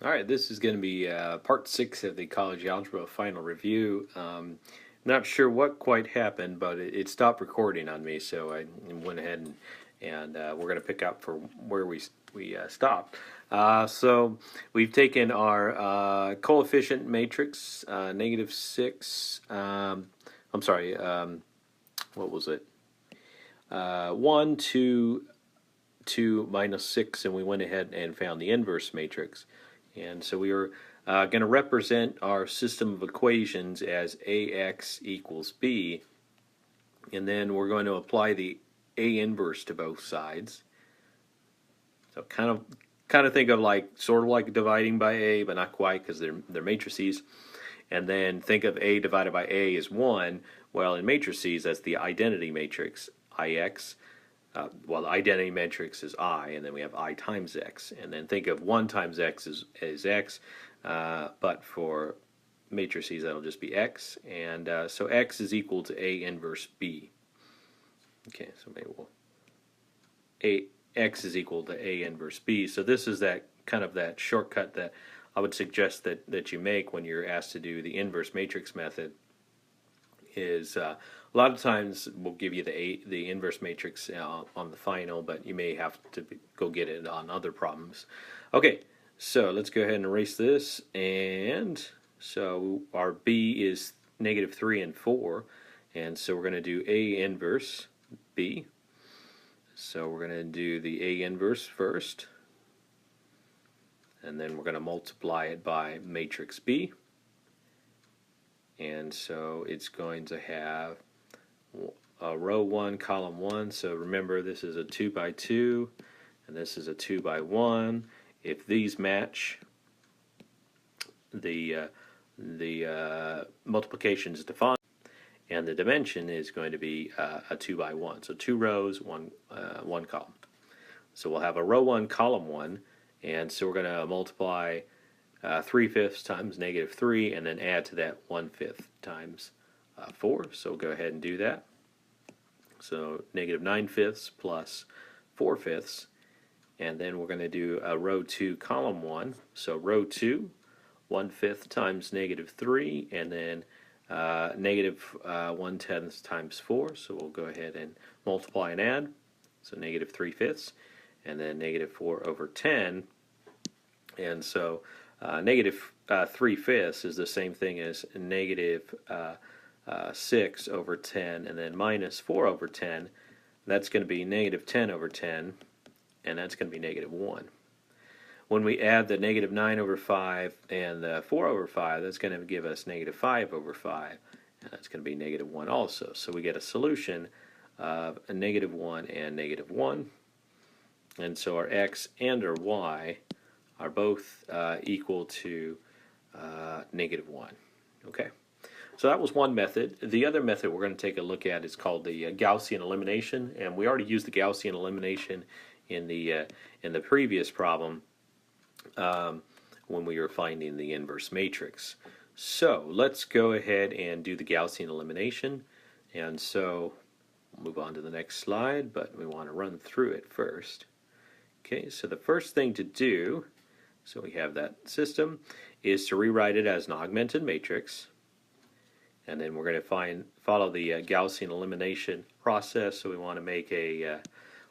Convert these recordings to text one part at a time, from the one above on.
All right, this is going to be part 6 of the college algebra final review. Not sure what quite happened, but it stopped recording on me, so I went ahead and we're going to pick up for where we stopped. So we've taken our coefficient matrix, -6. I'm sorry, what was it? 1, 2, 2, -6, and we went ahead and found the inverse matrix. And so we are going to represent our system of equations as AX equals B, and then we're going to apply the A inverse to both sides. So kind of think of sort of like dividing by A, but not quite because they're matrices. And then think of A divided by A as 1. Well, in matrices, that's the identity matrix, IX. Well, the identity matrix is I, and then we have I times X. And then think of 1 times X as X, but for matrices, that'll just be X. And so X is equal to A inverse B. Okay, so maybe X is equal to A inverse B. So this is that kind of that shortcut that I would suggest that you make when you're asked to do the inverse matrix method. Is a lot of times we'll give you the inverse matrix on the final, but you may have to go get it on other problems. Okay, so let's go ahead and erase this. And so our B is -3 and 4, and so we're going to do A inverse B. So we're going to do the A inverse first, and then we're going to multiply it by matrix B. And so it's going to have row 1, column 1. So remember, this is a 2 by 2, and this is a 2 by 1. If these match, the multiplication is defined, and the dimension is going to be a 2 by 1. So 2 rows, one column. So we'll have a row 1, column 1, and so we're going to multiply 3/5 times -3, and then add to that 1/5 times 4. So we'll go ahead and do that. So -9/5 plus 4/5, and then we're going to do a row 2, column 1. So row 2, 1/5 times -3, and then -1/10 times 4. So we'll go ahead and multiply and add. So -3/5, and then -4/10, and so -3/5 is the same thing as -6/10, and then -4/10. That's going to be -10/10, and that's going to be -1. When we add the -9/5 and the 4/5, that's going to give us -5/5, and that's going to be -1 also. So we get a solution of a -1 and -1, and so our x and our y are both equal to -1. Okay, so that was one method. The other method we're going to take a look at is called the Gaussian elimination, and we already used the Gaussian elimination in the previous problem when we were finding the inverse matrix. So let's go ahead and do the Gaussian elimination, and so we'll move on to the next slide, but we want to run through it first. Okay, so the first thing to do, so we have that system, is to rewrite it as an augmented matrix, and then we're going to follow the Gaussian elimination process. So we want to make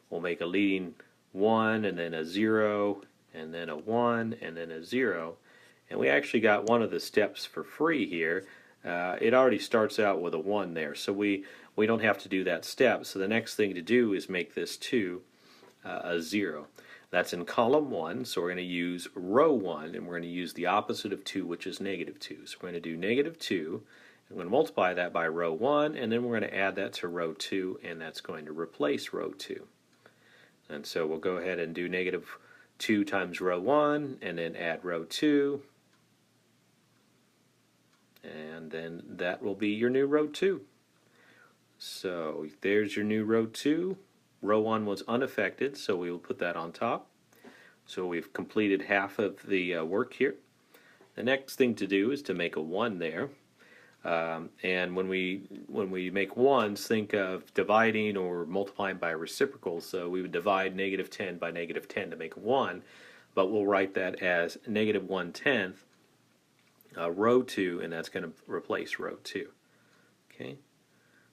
we'll make a leading 1, and then a 0, and then a 1, and then a 0, and we actually got one of the steps for free here. It already starts out with a 1 there, so we don't have to do that step. So the next thing to do is make this 2 a 0. That's in column 1, so we're going to use row 1, and we're going to use the opposite of 2, which is -2. So we're going to do -2, and we're going to multiply that by row 1, and then we're going to add that to row 2, and that's going to replace row 2. And so we'll go ahead and do -2 times row 1, and then add row 2, and then that will be your new row 2. So there's your new row 2. Row 1 was unaffected, so we will put that on top. So we've completed half of the work here. The next thing to do is to make a 1 there. And when we make 1s, think of dividing or multiplying by reciprocals. So we would divide -10 by -10 to make a 1. but we'll write that as negative 1/10 row 2, and that's going to replace row 2. Okay,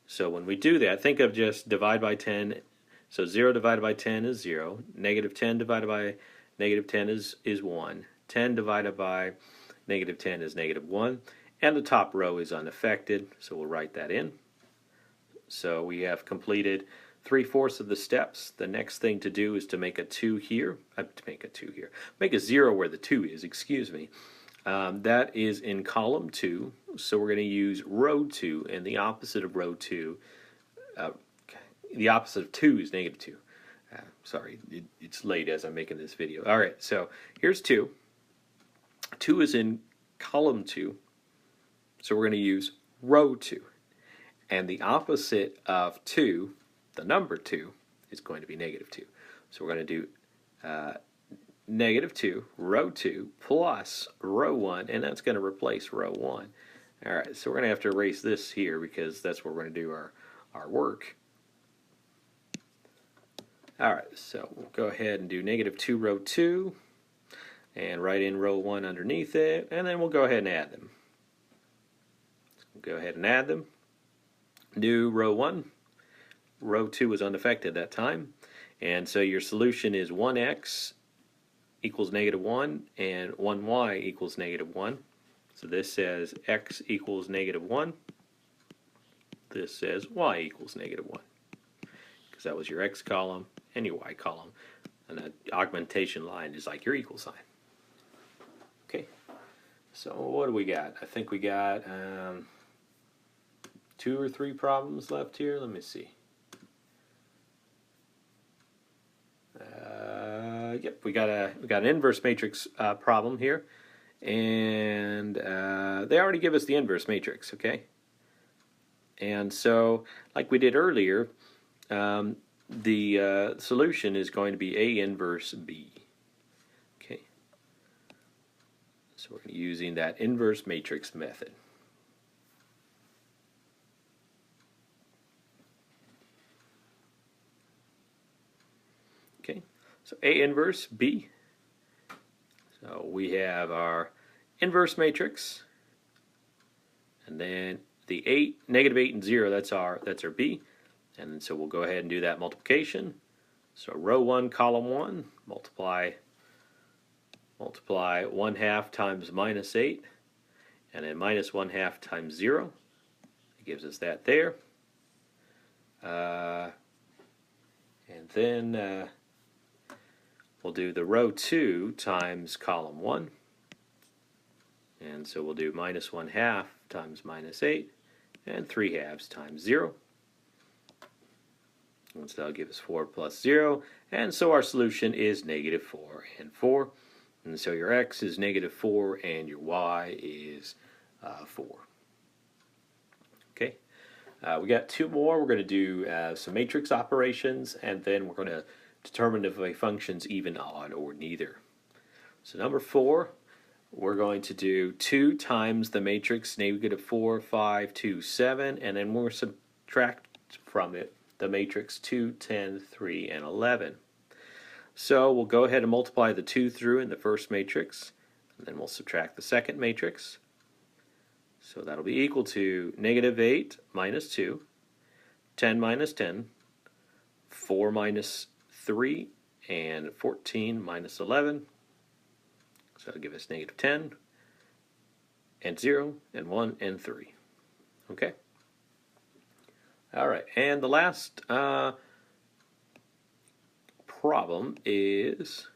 so when we do that, think of just divide by 10. So 0 divided by 10 is 0. Negative 10 divided by negative 10 is 1. 10 divided by negative 10 is negative 1. And the top row is unaffected, so we'll write that in. So we have completed 3/4 of the steps. The next thing to do is to make a 2 here. Make a 0 where the 2 is, excuse me. That is in column 2, so we're going to use row 2, and the opposite of row 2, the opposite of 2 is negative 2. Sorry, it's late as I'm making this video. All right, so here's 2. 2 is in column 2, so we're going to use row 2. And the opposite of 2, the number 2, is going to be negative 2. So we're going to do negative 2, row 2, plus row 1, and that's going to replace row 1. All right, so we're going to have to erase this here because that's where we're going to do our work. All right, so we'll go ahead and do negative 2, row 2, and write in row 1 underneath it, and then we'll go ahead and add them. Go ahead and add them. Do row 1. Row 2 was unaffected that time, and so your solution is 1x equals negative 1 and 1y equals negative 1. So this says x equals negative 1. This says y equals negative 1, because that was your x column and your y column, and the augmentation line is like your equal sign. Okay, so what do we got? I think we got 2 or 3 problems left here. Let me see. Yep, we got an inverse matrix problem here, and they already give us the inverse matrix, okay? And so, like we did earlier, the solution is going to be A inverse B. Okay, so we're using that inverse matrix method. Okay, so A inverse B. So we have our inverse matrix, and then the 8, negative 8 and 0, that's our B. And so we'll go ahead and do that multiplication. So row 1, column 1, multiply 1/2 times minus 8, and then minus 1/2 times 0. It gives us that there. And then we'll do the row 2 times column 1. And so we'll do minus 1/2 times minus 8, and 3/2 times 0. And so that'll give us 4 plus 0. And so our solution is negative 4 and 4. And so your x is negative 4 and your y is 4. Okay, we got 2 more. We're going to do some matrix operations, and then we're going to determine if a function's even, odd, or neither. So number 4, we're going to do 2 times the matrix negative 4, 5, 2, 7, and then we'll subtract from it the matrix 2, 10, 3, and 11. So we'll go ahead and multiply the 2 through in the first matrix, and then we'll subtract the second matrix. So that'll be equal to negative 8 minus 2, 10 minus 10, 4 minus 3, and 14 minus 11. So that'll give us negative 10, and 0, and 1, and 3. Okay? All right, and the last problem is,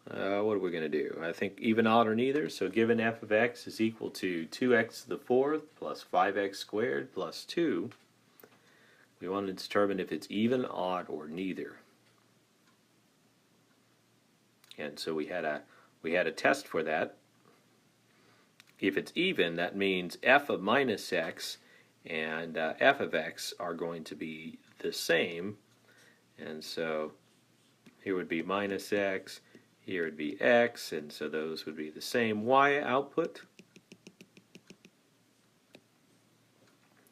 what are we going to do? I think even, odd, or neither. So given f of x is equal to 2x to the 4th plus 5x squared plus 2, we want to determine if it's even, odd, or neither. And so we had a test for that. If it's even, that means f of minus x and f of x are going to be the same. And so here would be minus x, here would be x, and so those would be the same y output.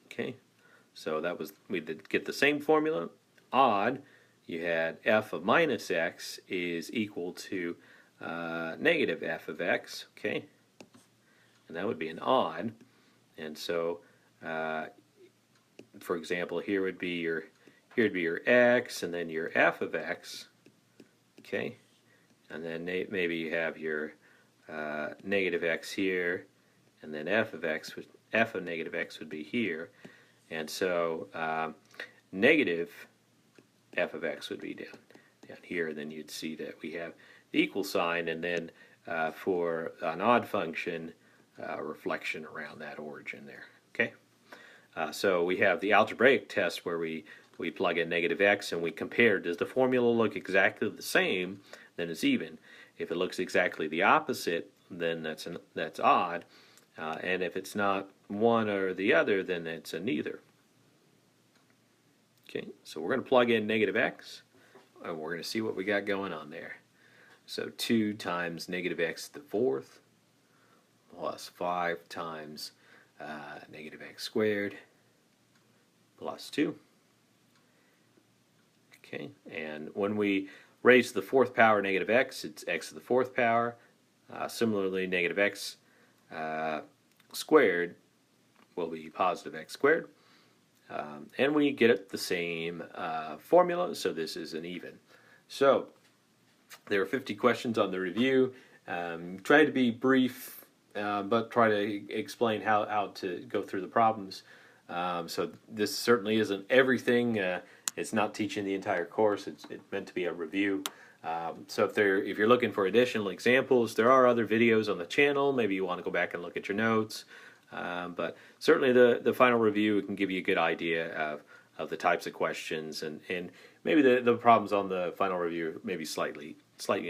Okay, so that was, we did get the same formula. Odd, you had f of minus x is equal to negative f of x, okay? And that would be an odd. And so, for example, here would be your x, and then your f of x, okay? And then maybe you have your negative x here, and then f of negative x would be here. And so negative f of x would be down here, and then you'd see that we have the equal sign, and then for an odd function, reflection around that origin there, okay? So we have the algebraic test where we plug in negative x and we compare, does the formula look exactly the same, then it's even. If it looks exactly the opposite, then that's odd, and if it's not one or the other, then it's a neither. Okay, so we're going to plug in negative x, and we're going to see what we got going on there. So 2 times negative x to the fourth plus 5 times negative x squared plus 2. Okay, and when we raise to the fourth power negative x, it's x to the fourth power. Similarly, negative x squared will be positive x squared. And we get it the same formula, so this is an even. So there are 50 questions on the review. Try to be brief, but try to explain how to go through the problems. So this certainly isn't everything. It's not teaching the entire course. It's meant to be a review. So if you're looking for additional examples, there are other videos on the channel. Maybe you want to go back and look at your notes. But certainly the final review can give you a good idea of the types of questions, and maybe the problems on the final review may be slightly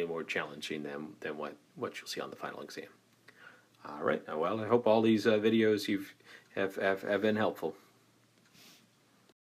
more challenging than what you'll see on the final exam. All right. Well, I hope all these videos have been helpful.